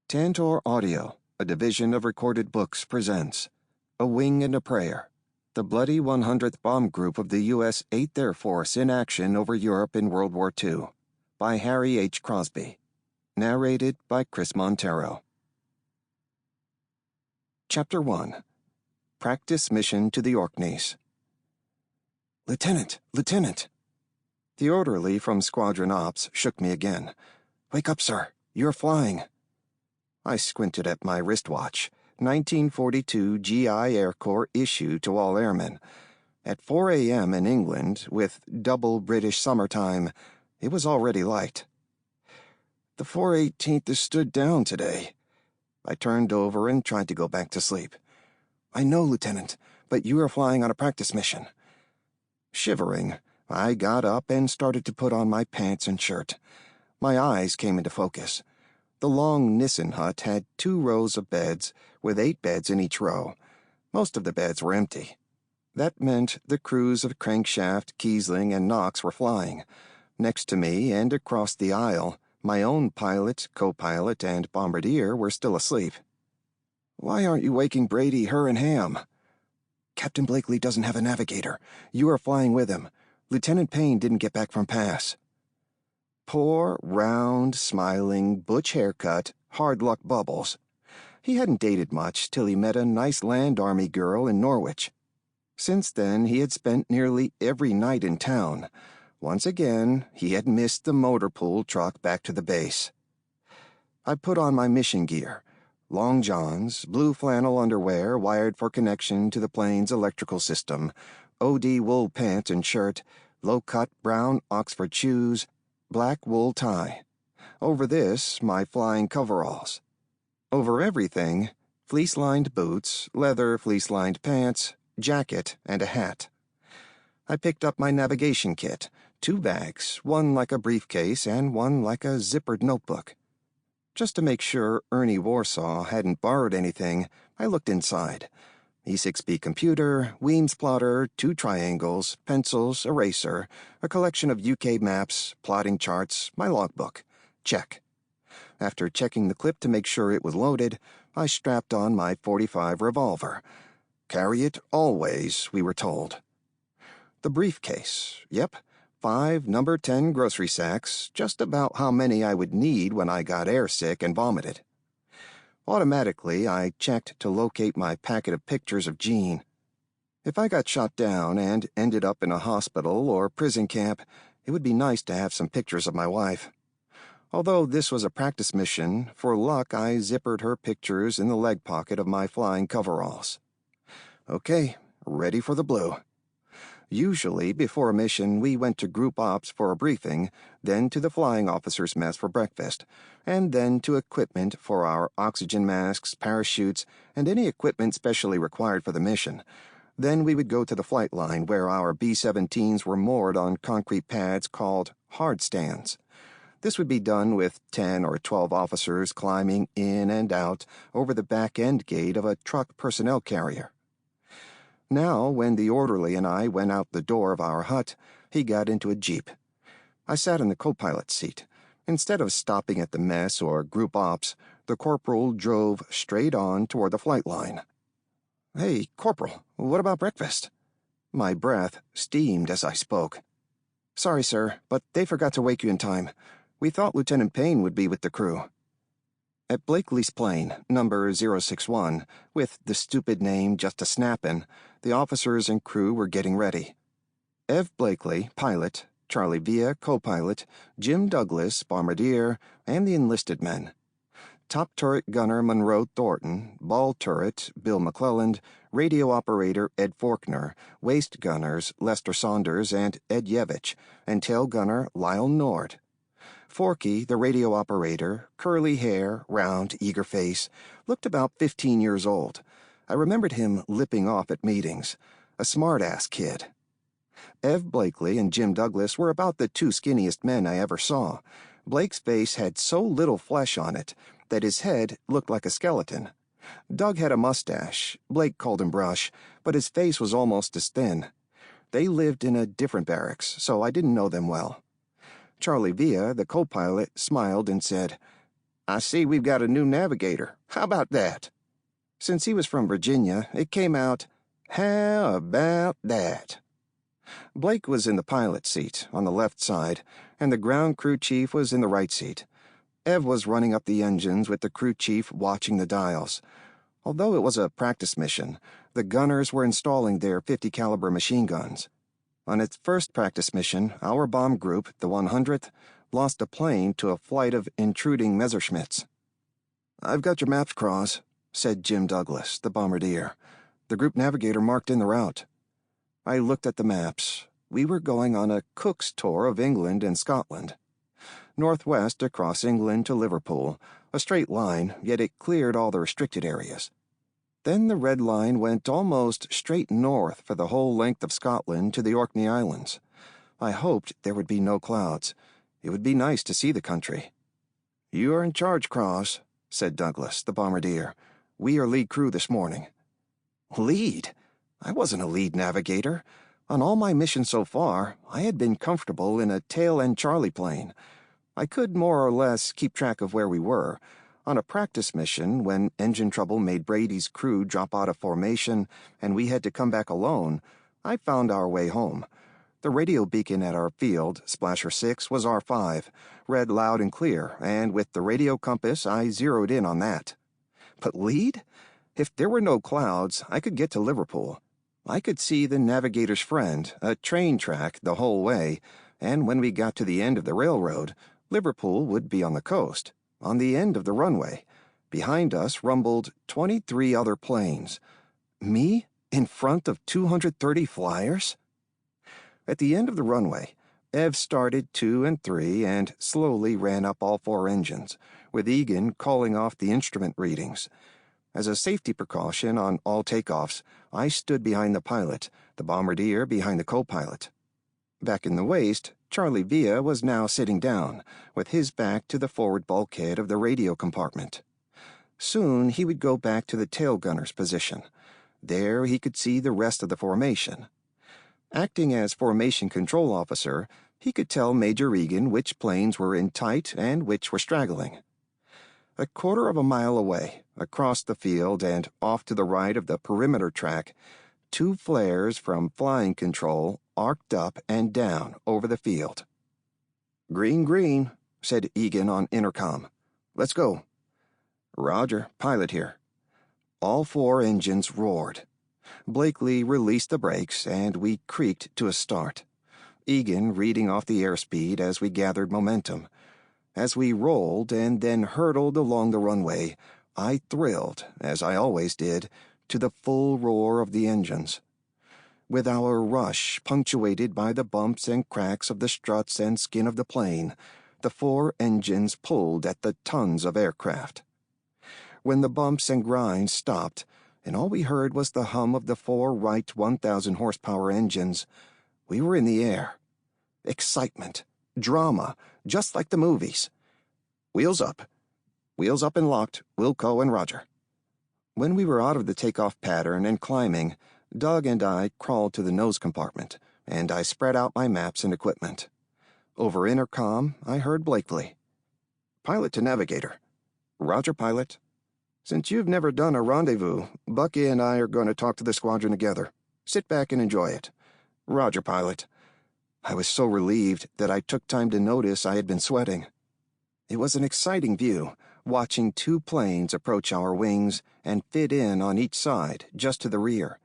Tantor Audio, a division of Recorded Books, presents A Wing and a Prayer, the Bloody 100th Bomb Group of the U.S. 8th Air Force in action over Europe in World War II, by Harry H. Crosby. Narrated by Chris Monteiro. Chapter 1. Practice Mission to the Orkneys. Lieutenant! Lieutenant! The orderly from Squadron Ops shook me again. Wake up, sir. You're flying. I squinted at my wristwatch, 1942 GI Air Corps issue to all airmen. At 4 a.m. in England, with double British summertime, it was already light. The 418th is stood down today. I turned over and tried to go back to sleep. I know, Lieutenant, but you are flying on a practice mission. Shivering, I got up and started to put on my pants and shirt. My eyes came into focus. The long Nissen hut had 2 rows of beds, with 8 beds in each row. Most of the beds were empty. That meant the crews of Crankshaft, Kiesling, and Knox were flying. Next to me and across the aisle, my own pilot, co-pilot, and bombardier were still asleep. Why aren't you waking Brady, her, and Ham? Captain Blakely doesn't have a navigator. You are flying with him. Lieutenant Payne didn't get back from pass. Poor, round, smiling, butch haircut, hard-luck Bubbles. He hadn't dated much till he met a nice land army girl in Norwich. Since then, he had spent nearly every night in town. Once again, he had missed the motor pool truck back to the base. I put on my mission gear. Long johns, blue flannel underwear wired for connection to the plane's electrical system, OD wool pants and shirt, low-cut brown Oxford shoes, black wool tie. Over this, my flying coveralls. Over everything, fleece-lined boots, leather fleece-lined pants, jacket, and a hat. I picked up my navigation kit, 2 bags, one like a briefcase and one like a zippered notebook. Just to make sure Ernie Warsaw hadn't borrowed anything, I looked inside. E6B computer, Weems plotter, 2 triangles, pencils, eraser, a collection of UK maps, plotting charts, my logbook. Check. After checking the clip to make sure it was loaded, I strapped on my .45 revolver. Carry it always, we were told. The briefcase, yep, 5 number 10 grocery sacks, just about how many I would need when I got airsick and vomited. Automatically, I checked to locate my packet of pictures of Jean. If I got shot down and ended up in a hospital or prison camp, it would be nice to have some pictures of my wife. Although this was a practice mission, for luck I zippered her pictures in the leg pocket of my flying coveralls. Okay, ready for the blue. Usually, before a mission, we went to Group Ops for a briefing, then to the flying officers' mess for breakfast, and then to equipment for our oxygen masks, parachutes, and any equipment specially required for the mission. Then we would go to the flight line where our B-17s were moored on concrete pads called hard stands. This would be done with 10 or 12 officers climbing in and out over the back end gate of a truck personnel carrier. Now, when the orderly and I went out the door of our hut, he got into a jeep. I sat in the co-pilot seat. Instead of stopping at the mess or Group Ops, the corporal drove straight on toward the flight line. Hey, Corporal, what about breakfast? My breath steamed as I spoke. Sorry, sir, but they forgot to wake you in time. We thought Lieutenant Payne would be with the crew. At Blakely's plane, number 061, with the stupid name just a snappin', the officers and crew were getting ready. Ev Blakely, pilot, Charlie Villa, co-pilot, Jim Douglas, bombardier, and the enlisted men. Top turret gunner Monroe Thornton, ball turret Bill McClelland, radio operator Ed Faulkner, waist gunners Lester Saunders and Ed Yevich, and tail gunner Lyle Nord. Forky, the radio operator, curly hair, round, eager face, looked about 15 years old. I remembered him lipping off at meetings. A smart-ass kid. Ev Blakely and Jim Douglas were about the 2 skinniest men I ever saw. Blake's face had so little flesh on it that his head looked like a skeleton. Doug had a mustache. Blake called him Brush, but his face was almost as thin. They lived in a different barracks, so I didn't know them well. Charlie Villa, the co-pilot, smiled and said, I see we've got a new navigator. How about that? Since he was from Virginia, it came out, how about that? Blake was in the pilot's seat, on the left side, and the ground crew chief was in the right seat. Ev was running up the engines with the crew chief watching the dials. Although it was a practice mission, the gunners were installing their .50 caliber machine guns. On its first practice mission, our bomb group, the 100th, lost a plane to a flight of intruding Messerschmitts. "I've got your maps, Cross," said Jim Douglas, the bombardier. "The Group Navigator marked in the route." I looked at the maps. We were going on a Cook's tour of England and Scotland. Northwest across England to Liverpool, a straight line, yet it cleared all the restricted areas. Then the red line went almost straight north for the whole length of Scotland to the Orkney Islands. I hoped there would be no clouds. It would be nice to see the country. "You are in charge, Cross," said Douglas, the bombardier. "We are lead crew this morning." Lead? I wasn't a lead navigator. On all my missions so far, I had been comfortable in a tail-end Charlie plane. I could more or less keep track of where we were. On a practice mission, when engine trouble made Brady's crew drop out of formation and we had to come back alone, I found our way home. The radio beacon at our field, Splasher 6, was R5, read loud and clear, and with the radio compass, I zeroed in on that. But lead? If there were no clouds, I could get to Liverpool. I could see the navigator's friend, a train track the whole way, and when we got to the end of the railroad, Liverpool would be on the coast, on the end of the runway. Behind us rumbled 23 other planes. Me? In front of 230 flyers? At the end of the runway, Ev started 2 and 3 and slowly ran up all 4 engines, with Egan calling off the instrument readings. As a safety precaution on all takeoffs, I stood behind the pilot, the bombardier behind the co-pilot. Back in the waist, Charlie Villa was now sitting down, with his back to the forward bulkhead of the radio compartment. Soon he would go back to the tail gunner's position. There he could see the rest of the formation. Acting as formation control officer, he could tell Major Egan which planes were in tight and which were straggling. A quarter of a mile away, across the field and off to the right of the perimeter track, 2 flares from flying control arced up and down over the field. "Green, green," said Egan on intercom. "Let's go." "Roger, pilot here." All 4 engines roared. Blakely released the brakes, and we creaked to a start. Egan reading off the airspeed as we gathered momentum. As we rolled and then hurtled along the runway, I thrilled, as I always did, to the full roar of the engines. With our rush punctuated by the bumps and cracks of the struts and skin of the plane, the 4 engines pulled at the tons of aircraft. When the bumps and grinds stopped, and all we heard was the hum of the 4 Wright 1,000 horsepower engines, we were in the air. Excitement, drama, just like the movies. Wheels up. Wheels up and locked, Wilco and Roger. When we were out of the takeoff pattern and climbing, Doug and I crawled to the nose compartment, and I spread out my maps and equipment. Over intercom, I heard Blakely. "Pilot to navigator." "Roger, pilot." "Since you've never done a rendezvous, Bucky and I are going to talk to the squadron together. Sit back and enjoy it." "Roger, pilot." I was so relieved that I took time to notice I had been sweating. It was an exciting view, watching 2 planes approach our wings and fit in on each side, just to the rear.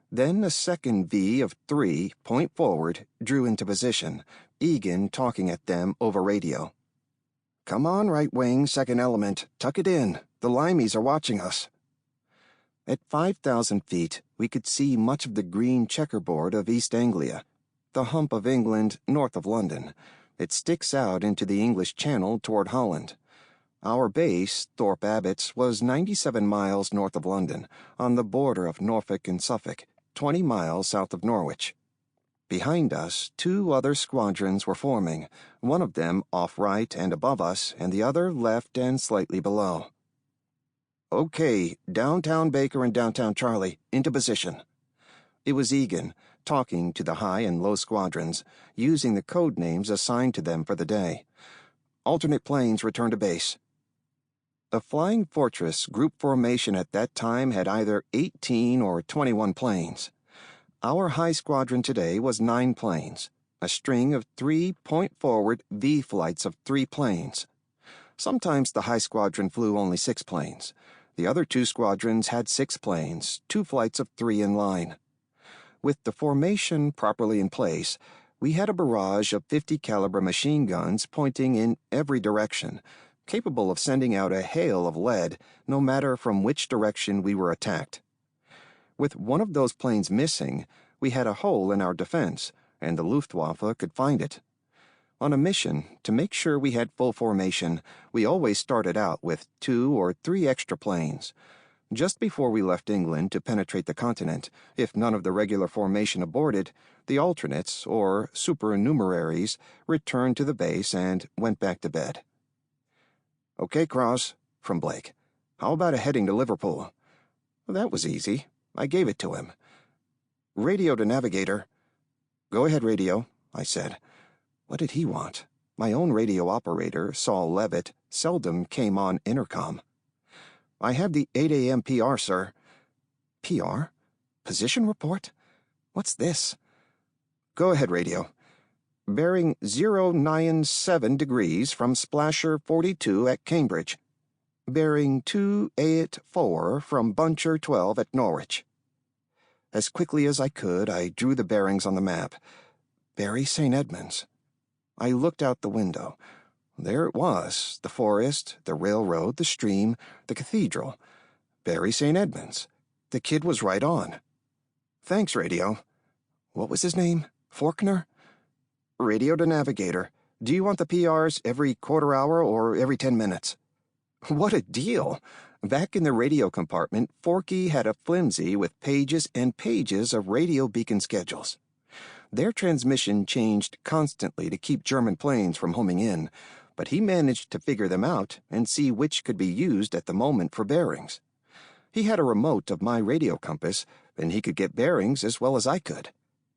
Then a second V of 3, point forward, drew into position, Egan talking at them over radio. "Come on, right wing, second element. Tuck it in. The limeys are watching us." At 5,000 feet, we could see much of the green checkerboard of East Anglia, the hump of England north of London. It sticks out into the English Channel toward Holland. Our base, Thorpe Abbotts, was 97 miles north of London, on the border of Norfolk and Suffolk, 20 miles south of Norwich. Behind us, 2 other squadrons were forming, one of them off right and above us, and the other left and slightly below. "Okay, downtown Baker and downtown Charlie, into position." It was Egan, talking to the high and low squadrons, using the code names assigned to them for the day. "Alternate planes return to base." A flying fortress group formation at that time had either 18 or 21 planes. Our high squadron today was 9 planes, a string of 3 point-forward V flights of 3 planes. Sometimes the high squadron flew only 6 planes. The other 2 squadrons had 6 planes, 2 flights of 3 in line. With the formation properly in place, we had a barrage of 50 caliber machine guns pointing in every direction, capable of sending out a hail of lead no matter from which direction we were attacked. With one of those planes missing, we had a hole in our defense, and the Luftwaffe could find it. On a mission to make sure we had full formation, we always started out with 2 or 3 extra planes. Just before we left England to penetrate the continent, if none of the regular formation aborted, the alternates, or supernumeraries, returned to the base and went back to bed. "Okay, Cross," from Blake. "How about a heading to Liverpool?" That was easy. I gave it to him. "Radio to Navigator." "Go ahead, radio," I said. What did he want? My own radio operator, Saul Levitt, seldom came on intercom. "I have the 8 a.m. PR, sir." "PR? Position report? What's this?" "Go ahead, radio. Bearing 097 degrees from Splasher 42 at Cambridge. Bearing 284 from Buncher 12 at Norwich." As quickly as I could, I drew the bearings on the map. Bury St. Edmunds. I looked out the window. There it was, the forest, the railroad, the stream, the cathedral. Bury St. Edmunds. The kid was right on. "Thanks, radio." What was his name? Faulkner? "Radio to Navigator. Do you want the PRs every quarter hour or every 10 minutes? What a deal! Back in the radio compartment, Forky had a flimsy with pages and pages of radio beacon schedules. Their transmission changed constantly to keep German planes from homing in, but he managed to figure them out and see which could be used at the moment for bearings. He had a remote of my radio compass, and he could get bearings as well as I could.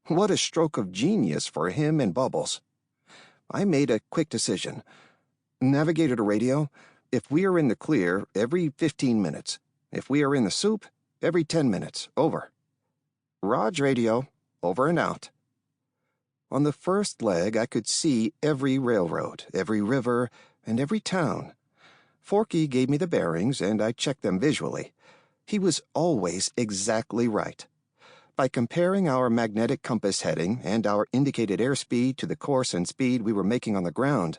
What a stroke of genius for him and Bubbles. I made a quick decision. "Navigator to radio. If we are in the clear, every 15 minutes. If we are in the soup, every 10 minutes. Over." "Rog, radio. Over and out." On the first leg, I could see every railroad, every river, and every town. Forky gave me the bearings, and I checked them visually. He was always exactly right. By comparing our magnetic compass heading and our indicated airspeed to the course and speed we were making on the ground,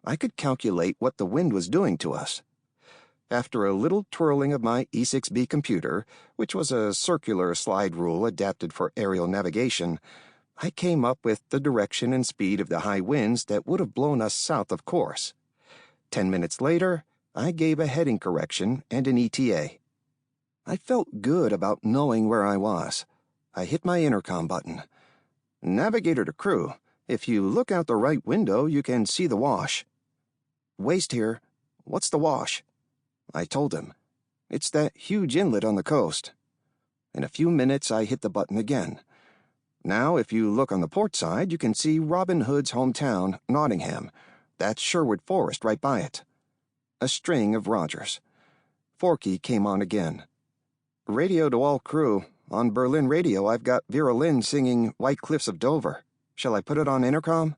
I could calculate what the wind was doing to us. After a little twirling of my E6B computer, which was a circular slide rule adapted for aerial navigation, I came up with the direction and speed of the high winds that would have blown us south of course. 10 minutes later, I gave a heading correction and an ETA. I felt good about knowing where I was. I hit my intercom button. "Navigator to crew. If you look out the right window, you can see the wash." "Waste here. What's the wash?" I told him. "It's that huge inlet on the coast." In a few minutes, I hit the button again. "Now, if you look on the port side, you can see Robin Hood's hometown, Nottingham. That's Sherwood Forest right by it." A string of Rogers. Forky came on again. "Radio to all crew. On Berlin radio, I've got Vera Lynn singing White Cliffs of Dover. Shall I put it on intercom?"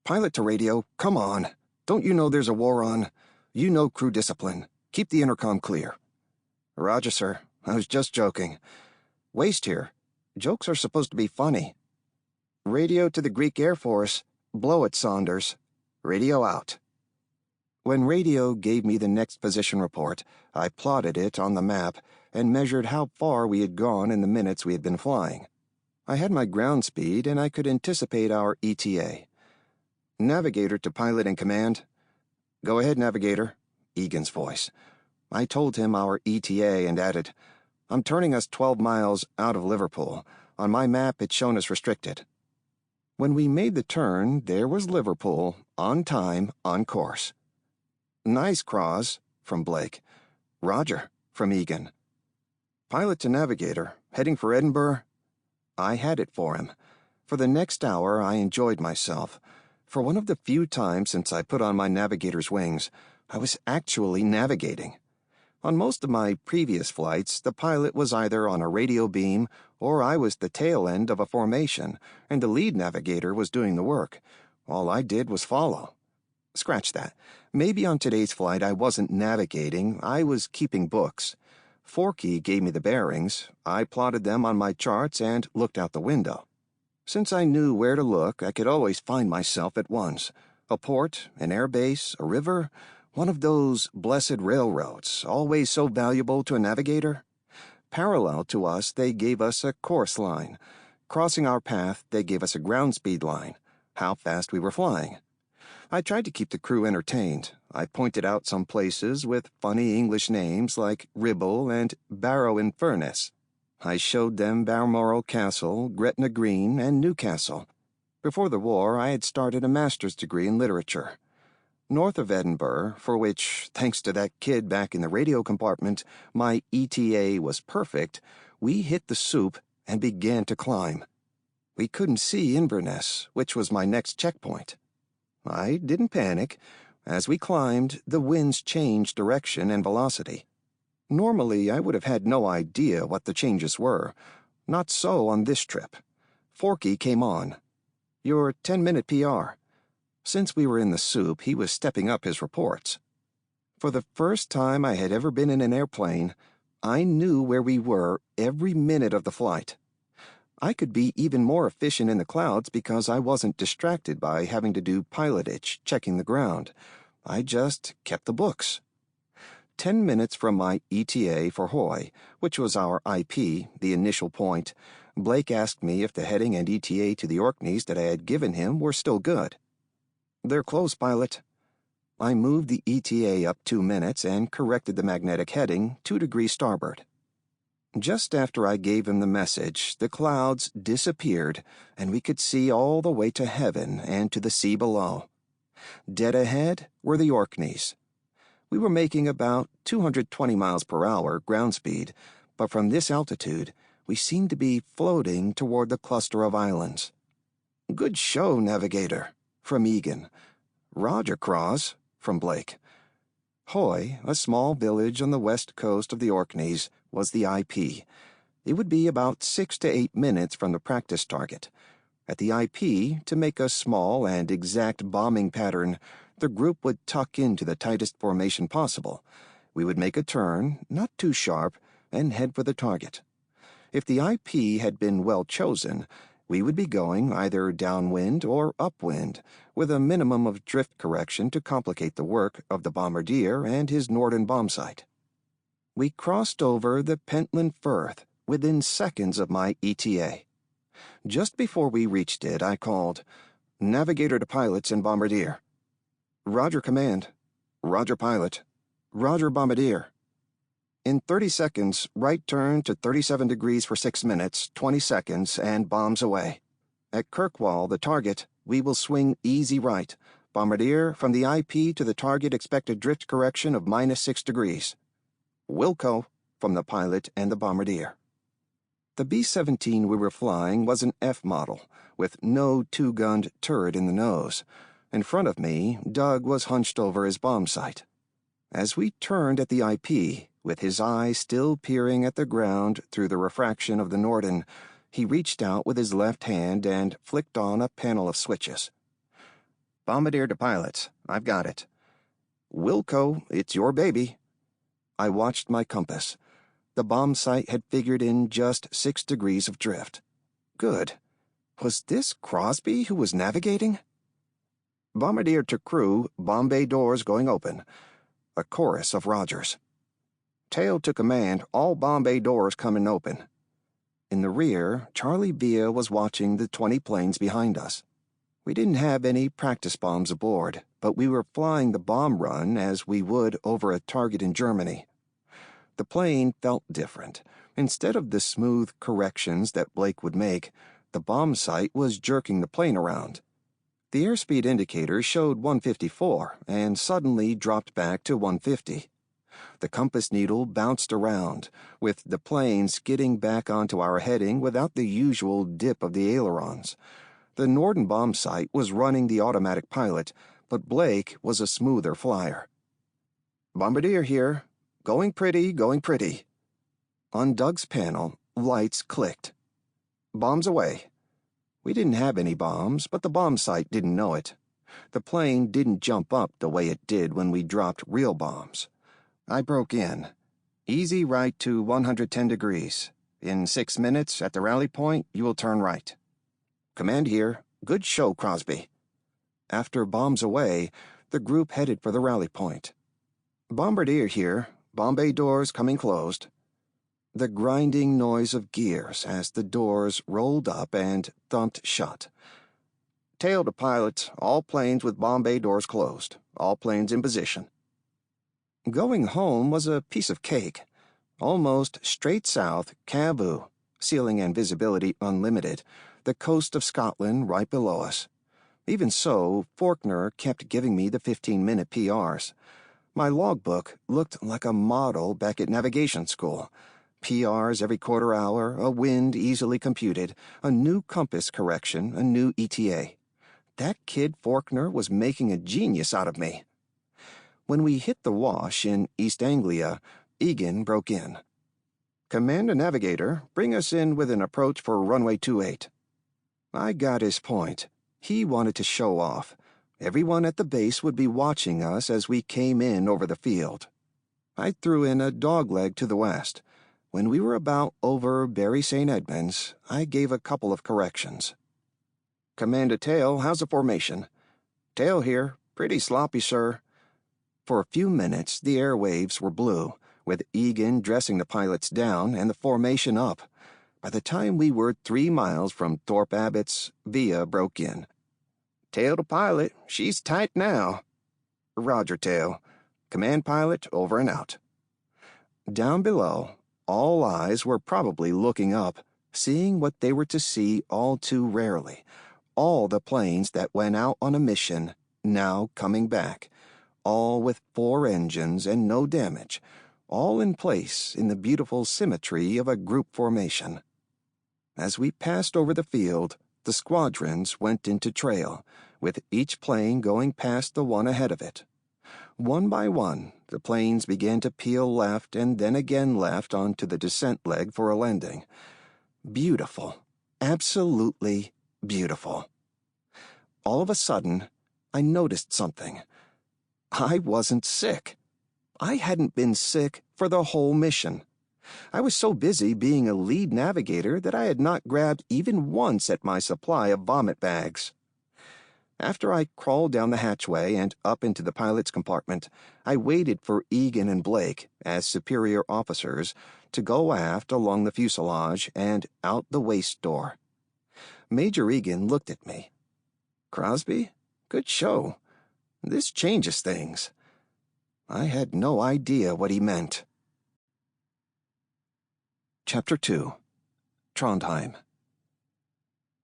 "Pilot to radio. Come on. Don't you know there's a war on? You know crew discipline. Keep the intercom clear." "Roger, sir. I was just joking." "Waste here. Jokes are supposed to be funny." "Radio to the Greek Air Force. Blow it, Saunders. Radio out." When radio gave me the next position report, I plotted it on the map and measured how far we had gone in the minutes we had been flying. I had my ground speed, and I could anticipate our ETA. "Navigator to pilot in command." "Go ahead, Navigator." Egan's voice. I told him our ETA and added, "I'm turning us 12 miles out of Liverpool. On my map, it's shown as restricted." When we made the turn, there was Liverpool, on time, on course. "Nice, Cross," from Blake. "Roger," from Egan. "Pilot to Navigator, heading for Edinburgh?" I had it for him. For the next hour, I enjoyed myself. For one of the few times since I put on my navigator's wings, I was actually navigating. On most of my previous flights, the pilot was either on a radio beam or I was the tail end of a formation, and the lead navigator was doing the work. All I did was follow. Scratch that. Maybe on today's flight I wasn't navigating, I was keeping books. Forky gave me the bearings, I plotted them on my charts and looked out the window. Since I knew where to look, I could always find myself at once. A port, an air base, a river, one of those blessed railroads, always so valuable to a navigator. Parallel to us, they gave us a course line. Crossing our path, they gave us a ground speed line, how fast we were flying. I tried to keep the crew entertained. I pointed out some places with funny English names like Ribble and Barrow in Furness. I showed them Balmoral Castle, Gretna Green, and Newcastle. Before the war, I had started a master's degree in literature. North of Edinburgh, for which, thanks to that kid back in the radio compartment, my ETA was perfect, we hit the soup and began to climb. We couldn't see Inverness, which was my next checkpoint. I didn't panic. As we climbed, the winds changed direction and velocity. Normally, I would have had no idea what the changes were. Not so on this trip. Forky came on. Your 10-minute PR. Since we were in the soup, he was stepping up his reports. For the first time I had ever been in an airplane, I knew where we were every minute of the flight. I could be even more efficient in the clouds because I wasn't distracted by having to do pilotage, checking the ground. I just kept the books. 10 minutes from my ETA for Hoy, which was our IP, the initial point, Blake asked me if the heading and ETA to the Orkneys that I had given him were still good. "They're close, pilot." I moved the ETA up 2 minutes and corrected the magnetic heading 2 degrees starboard. Just after I gave him the message, the clouds disappeared, and we could see all the way to heaven and to the sea below. Dead ahead were the Orkneys. We were making about 220 miles per hour ground speed, but from this altitude, we seemed to be floating toward the cluster of islands. "Good show, navigator," from Egan. "Roger, Cros," from Blake. Hoy, a small village on the west coast of the Orkneys, was the IP. It would be about 6 to 8 minutes from the practice target. At the IP, to make a small and exact bombing pattern, the group would tuck into the tightest formation possible. We would make a turn, not too sharp, and head for the target. If the IP had been well chosen, we would be going either downwind or upwind, with a minimum of drift correction to complicate the work of the bombardier and his Norden bombsight. We crossed over the Pentland Firth within seconds of my ETA. Just before we reached it, I called, "Navigator to pilots and bombardier." "Roger, command." "Roger, pilot." "Roger, bombardier." In 30 seconds, right turn to 37 degrees for 6 minutes, 20 seconds, and bombs away. At Kirkwall, the target, we will swing easy right. Bombardier, from the IP to the target, expect a drift correction of -6 degrees. "Wilco," from the pilot and the bombardier. The B-17 we were flying was an F model, with no two-gunned turret in the nose. In front of me, Doug was hunched over his bomb sight. As we turned at the IP, with his eye still peering at the ground through the refraction of the Norden, he reached out with his left hand and flicked on a panel of switches. "Bombardier to pilots. I've got it." "Wilco, it's your baby." I watched my compass. The bomb sight had figured in just 6 degrees of drift. Good. Was this Crosby who was navigating? "Bombardier to crew, bomb bay doors going open." A chorus of Rogers. "Tail to command, all bomb bay doors coming open." In the rear, Charlie Villa was watching the 20 planes behind us. We didn't have any practice bombs aboard, but we were flying the bomb run as we would over a target in Germany. The plane felt different. Instead of the smooth corrections that Blake would make, the bomb sight was jerking the plane around. The airspeed indicator showed 154 and suddenly dropped back to 150. The compass needle bounced around, with the plane skidding back onto our heading without the usual dip of the ailerons. The Norden bomb sight was running the automatic pilot, but Blake was a smoother flyer. Bombardier here. Going pretty, going pretty. On Doug's panel, lights clicked. Bombs away. We didn't have any bombs, but the bomb sight didn't know it. The plane didn't jump up the way it did when we dropped real bombs. I broke in. Easy right to 110 degrees. In 6 minutes, at the rally point, you will turn right. Command here. Good show, Crosby. After bombs away, the group headed for the rally point. Bombardier here. Bomb bay doors coming closed. The grinding noise of gears as the doors rolled up and thumped shut. Tail to pilot, all planes with bomb bay doors closed. All planes in position. Going home was a piece of cake. Almost straight south, Caboo, ceiling and visibility unlimited, the coast of Scotland right below us. Even so, Faulkner kept giving me the 15-minute PRs. My logbook looked like a model back at navigation school. PRs every quarter hour, a wind easily computed, a new compass correction, a new ETA. That kid Faulkner was making a genius out of me. When we hit the wash in East Anglia, Egan broke in. "Command a navigator, bring us in with an approach for runway 28. I got his point. He wanted to show off. Everyone at the base would be watching us as we came in over the field. I threw in a dogleg to the west. When we were about over Bury St. Edmunds, I gave a couple of corrections. "Command a tail, how's the formation?" "Tail here. Pretty sloppy, sir." For a few minutes, the airwaves were blue, with Egan dressing the pilots down and the formation up. By the time we were 3 miles from Thorpe Abbott's, Via broke in. "Tail to pilot. She's tight now." "Roger, tail. Command pilot, over and out." Down below, all eyes were probably looking up, seeing what they were to see all too rarely. All the planes that went out on a mission, now coming back. All with 4 engines and no damage. All in place in the beautiful symmetry of a group formation. As we passed over the field, the squadrons went into trail, with each plane going past the one ahead of it. One by one, the planes began to peel left and then again left onto the descent leg for a landing. Beautiful. Absolutely beautiful. All of a sudden, I noticed something. I wasn't sick. I hadn't been sick for the whole mission. I was so busy being a lead navigator that I had not grabbed even once at my supply of vomit bags. After I crawled down the hatchway and up into the pilot's compartment, I waited for Egan and Blake, as superior officers, to go aft along the fuselage and out the waist door. Major Egan looked at me. "Crosby, good show. This changes things." I had no idea what he meant. Chapter 2. Trondheim.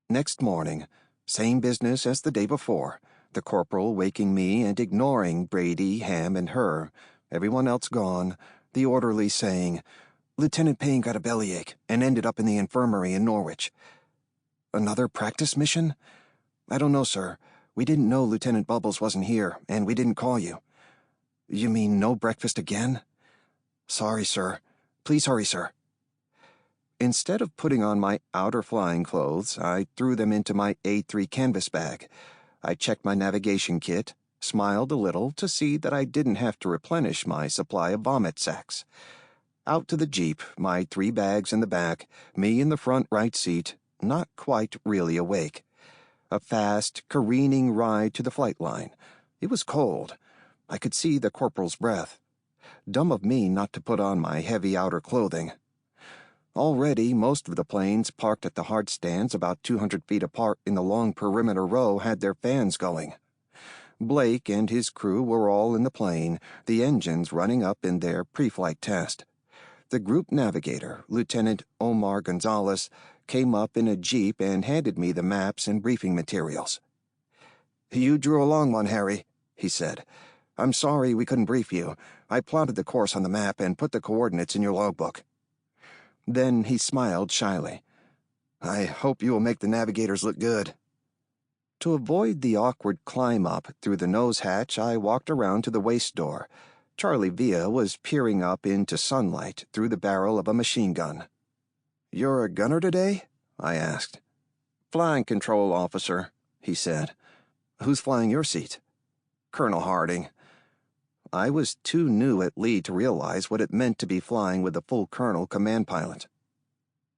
Next morning, same business as the day before, the corporal waking me and ignoring Brady, Ham, and her, everyone else gone, the orderly saying, "Lieutenant Payne got a bellyache and ended up in the infirmary in Norwich." "Another practice mission?" "I don't know, sir. We didn't know Lieutenant Bubbles wasn't here, and we didn't call you." "You mean no breakfast again?" "Sorry, sir. Please hurry, sir." Instead of putting on my outer flying clothes, I threw them into my A3 canvas bag. I checked my navigation kit, smiled a little to see that I didn't have to replenish my supply of vomit sacks. Out to the jeep, my 3 bags in the back, me in the front right seat, not quite really awake. A fast, careening ride to the flight line. It was cold. I could see the corporal's breath. Dumb of me not to put on my heavy outer clothing. Already, most of the planes parked at the hard stands about 200 feet apart in the long perimeter row had their fans going. Blake and his crew were all in the plane, the engines running up in their pre-flight test. The Group Navigator, Lieutenant Omar Gonzalez, came up in a jeep and handed me the maps and briefing materials. "You drew a long one, Harry," he said. "I'm sorry we couldn't brief you. I plotted the course on the map and put the coordinates in your logbook." Then he smiled shyly. "I hope you will make the navigators look good." To avoid the awkward climb up through the nose hatch, I walked around to the waist door. Charlie Villa was peering up into sunlight through the barrel of a machine gun. "You're a gunner today?" I asked. "Flying control officer," he said. "Who's flying your seat?" "Colonel Harding." I was too new at Lee to realize what it meant to be flying with a full colonel command pilot.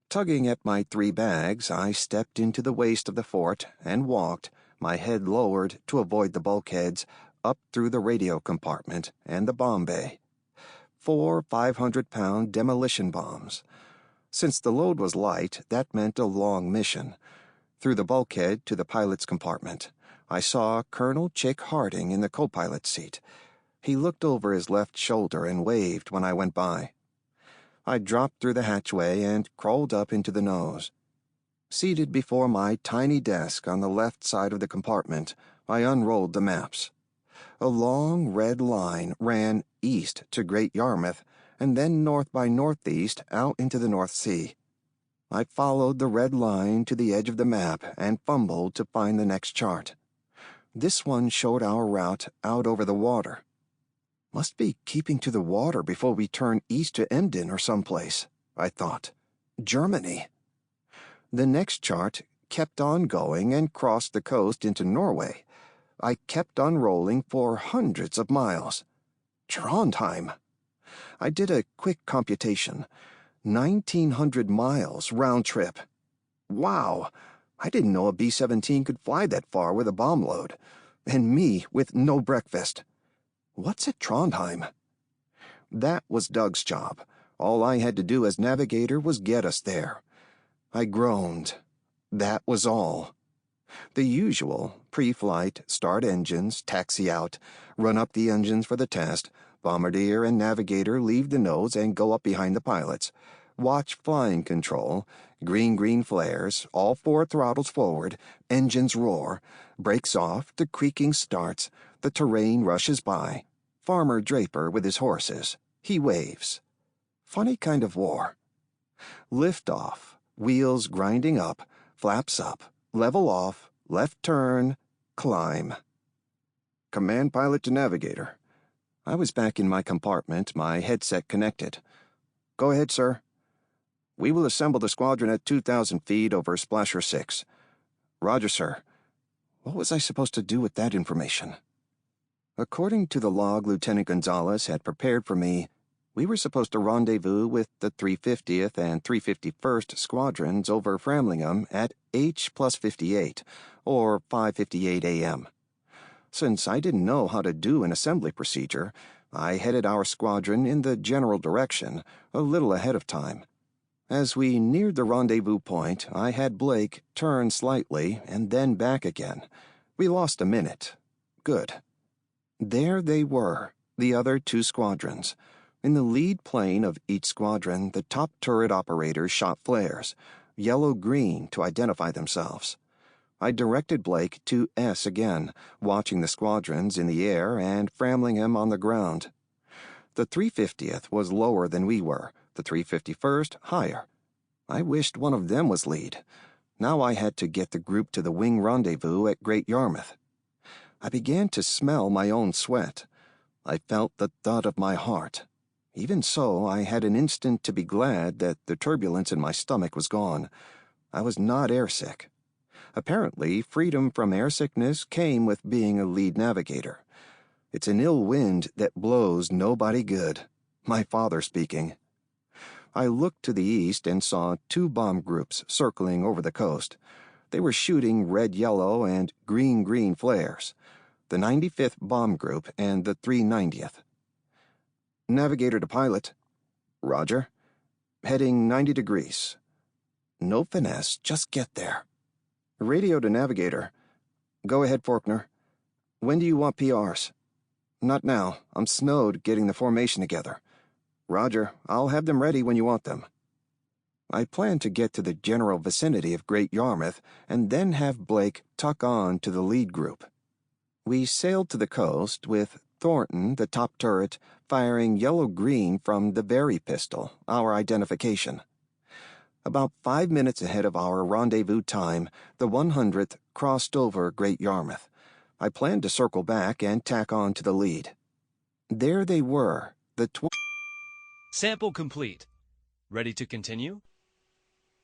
Tugging at my 3 bags, I stepped into the waist of the fort and walked, my head lowered to avoid the bulkheads, up through the radio compartment and the bomb bay. 4 500-pound demolition bombs. Since the load was light, that meant a long mission. Through the bulkhead to the pilot's compartment, I saw Colonel Chick Harding in the co-pilot's seat. He looked over his left shoulder and waved when I went by. I dropped through the hatchway and crawled up into the nose. Seated before my tiny desk on the left side of the compartment, I unrolled the maps. A long red line ran east to Great Yarmouth and then north by northeast out into the North Sea. I followed the red line to the edge of the map and fumbled to find the next chart. This one showed our route out over the water. Must be keeping to the water before we turn east to Emden or someplace, I thought. Germany. The next chart kept on going and crossed the coast into Norway. I kept on rolling for hundreds of miles. Trondheim. I did a quick computation. 1,900 miles round trip. Wow! I didn't know a B-17 could fly that far with a bomb load. And me with no breakfast. What's at Trondheim? That was Doug's job. All I had to do as navigator was get us there. I groaned. That was all. The usual, pre-flight, start engines, taxi out, run up the engines for the test, bombardier and navigator leave the nose and go up behind the pilots, watch flying control, green flares, all 4 throttles forward, engines roar, brakes off, the creaking starts, the terrain rushes by. Farmer Draper with his horses. He waves. Funny kind of war. Lift off, wheels grinding up, flaps up, level off, left turn, climb. Command pilot to navigator. I was back in my compartment, my headset connected. Go ahead, sir. We will assemble the squadron at 2,000 feet over Splasher 6. Roger, sir. What was I supposed to do with that information? According to the log Lieutenant Gonzalez had prepared for me, we were supposed to rendezvous with the 350th and 351st Squadrons over Framlingham at H+58, or 5:58 a.m. Since I didn't know how to do an assembly procedure, I headed our squadron in the general direction, a little ahead of time. As we neared the rendezvous point, I had Blake turn slightly and then back again. We lost a minute. Good. There they were, the other 2 squadrons. In the lead plane of each squadron, the top turret operators shot flares, yellow-green to identify themselves. I directed Blake to S again, watching the squadrons in the air and Framlingham on the ground. The 350th was lower than we were, the 351st higher. I wished one of them was lead. Now I had to get the group to the wing rendezvous at Great Yarmouth. I began to smell my own sweat. I felt the thud of my heart. Even so, I had an instant to be glad that the turbulence in my stomach was gone. I was not airsick. Apparently, freedom from airsickness came with being a lead navigator. It's an ill wind that blows nobody good. My father speaking. I looked to the east and saw 2 bomb groups circling over the coast. They were shooting red-yellow and green flares. The 95th Bomb Group and the 390th. Navigator to pilot. Roger. Heading 90 degrees. No finesse, just get there. Radio to navigator. Go ahead, Faulkner. When do you want PRs? Not now. I'm snowed getting the formation together. Roger. I'll have them ready when you want them. I planned to get to the general vicinity of Great Yarmouth and then have Blake tuck on to the lead group. We sailed to the coast with Thornton, the top turret, firing yellow-green from the Very pistol, our identification. About 5 minutes ahead of our rendezvous time, the 100th crossed over Great Yarmouth. I planned to circle back and tack on to the lead. There they were, the Sample complete. Ready to continue?